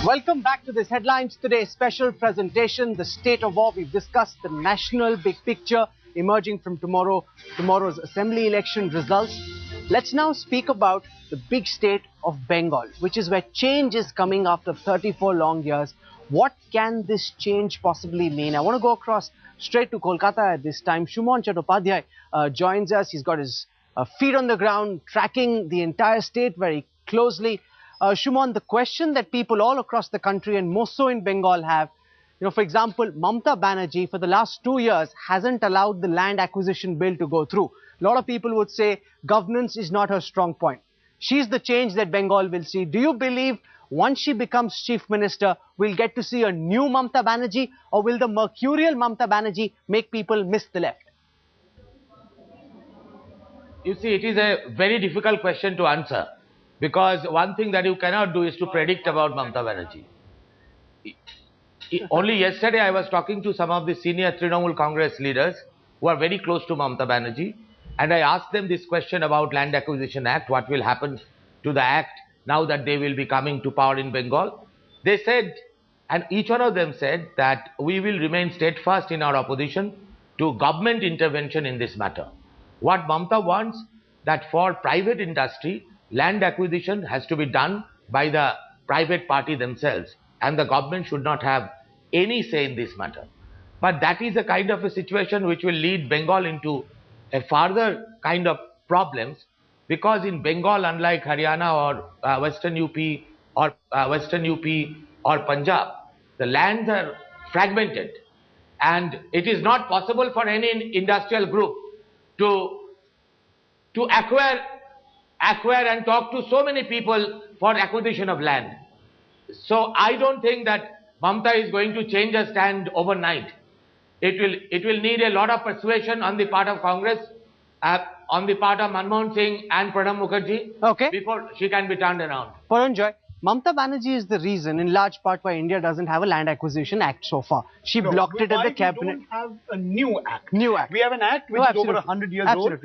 Welcome back to this Headlines Today special presentation, The State of War. We've discussed the national big picture emerging from tomorrow's assembly election results. Let's now speak about the big state of Bengal, which is where change is coming after 34 long years. What can this change possibly mean? I want to go across straight to Kolkata at this time. Shumon Chattopadhyay joins us. He's got his feet on the ground, tracking the entire state very closely. Shumon, the question that people all across the country and more so in Bengal have, for example, Mamata Banerjee for the last 2 years hasn't allowed the land acquisition bill to go through. A lot of people would say governance is not her strong point. She's the change that Bengal will see. Do you believe once she becomes chief minister, we'll get to see a new Mamata Banerjee, or will the mercurial Mamata Banerjee make people miss the left? You see, it is a very difficult question to answer, because one thing that you cannot do is to predict about Mamata Banerjee. Only yesterday I was talking to some of the senior Trinamool Congress leaders who are very close to Mamata Banerjee, and I asked them this question about Land Acquisition Act, what will happen to the act now that they will be coming to power in Bengal. They said, and each one of them said, that we will remain steadfast in our opposition to government intervention in this matter. What Mamata wants, that for private industry, land acquisition has to be done by the private party themselves, and the government should not have any say in this matter. But that is a kind of a situation which will lead Bengal into a further kind of problems, because in Bengal, unlike Haryana or Western UP or Punjab, the lands are fragmented, and it is not possible for any industrial group to acquire and talk to so many people for acquisition of land. So I don't think that Mamata is going to change her stand overnight. It will need a lot of persuasion on the part of Congress, on the part of Manmohan Singh and Pranab Mukherjee, before she can be turned around. Paranjoy, Mamata Banerjee is the reason, in large part, why India doesn't have a Land Acquisition Act so far. She blocked it at the cabinet. We don't have a new act. We have an act which is over 100 years old.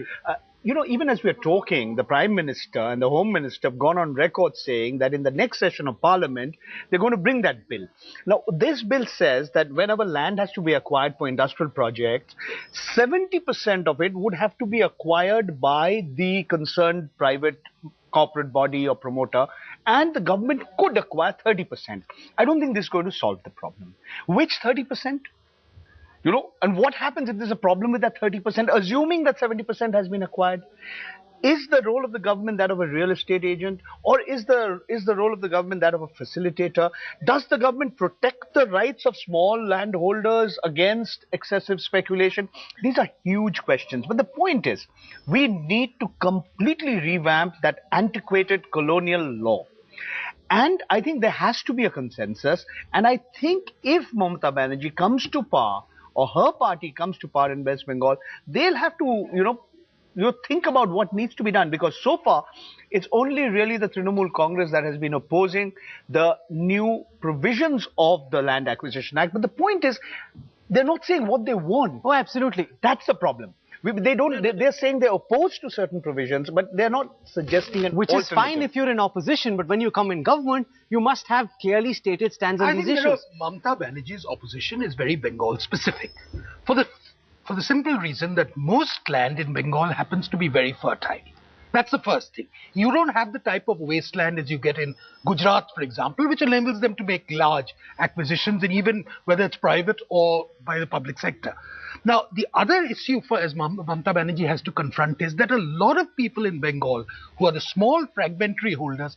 Even as we're talking, the Prime Minister and the Home Minister have gone on record saying that in the next session of Parliament, they're going to bring that bill. Now, this bill says that whenever land has to be acquired for industrial projects, 70% of it would have to be acquired by the concerned private corporate body or promoter, and the government could acquire 30%. I don't think this is going to solve the problem. Which 30%? And what happens if there's a problem with that 30%, assuming that 70% has been acquired? Is the role of the government that of a real estate agent, or is the role of the government that of a facilitator? Does the government protect the rights of small landholders against excessive speculation? These are huge questions. But the point is, we need to completely revamp that antiquated colonial law. And I think there has to be a consensus. And I think if Mamata Banerjee comes to power, or her party comes to power in West Bengal, they'll have to, think about what needs to be done. Because so far, it's only really the Trinamool Congress that has been opposing the new provisions of the Land Acquisition Act. But the point is, they're not saying what they want. Oh, absolutely. That's the problem. They're saying they're opposed to certain provisions, but they're not suggesting an Which is fine if you're in opposition, but when you come in government, you must have clearly stated stands on these issues. Mamata Banerjee's opposition is very Bengal specific, for the simple reason that most land in Bengal happens to be very fertile. That's the first thing. You don't have the type of wasteland as you get in Gujarat, for example, which enables them to make large acquisitions, and even whether it's private or by the public sector. Now, the other issue as Mamata Banerjee has to confront is that a lot of people in Bengal who are the small fragmentary holders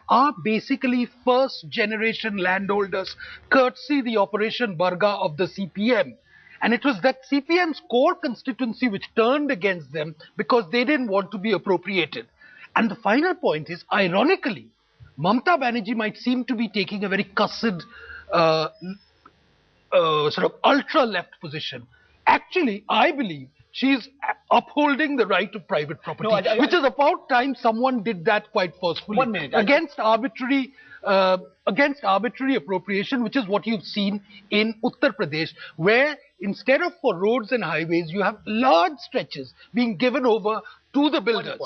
are basically first generation landholders, courtesy the Operation Barga of the CPM. And it was that CPM's core constituency which turned against them because they didn't want to be appropriated. And the final point is, ironically, Mamata Banerjee might seem to be taking a very cussed, sort of ultra-left position. Actually, I believe she's upholding the right of private property, which is about time someone did that quite forcefully. 1 minute. Against arbitrary appropriation, which is what you've seen in Uttar Pradesh, where instead of for roads and highways, you have large stretches being given over to the builders.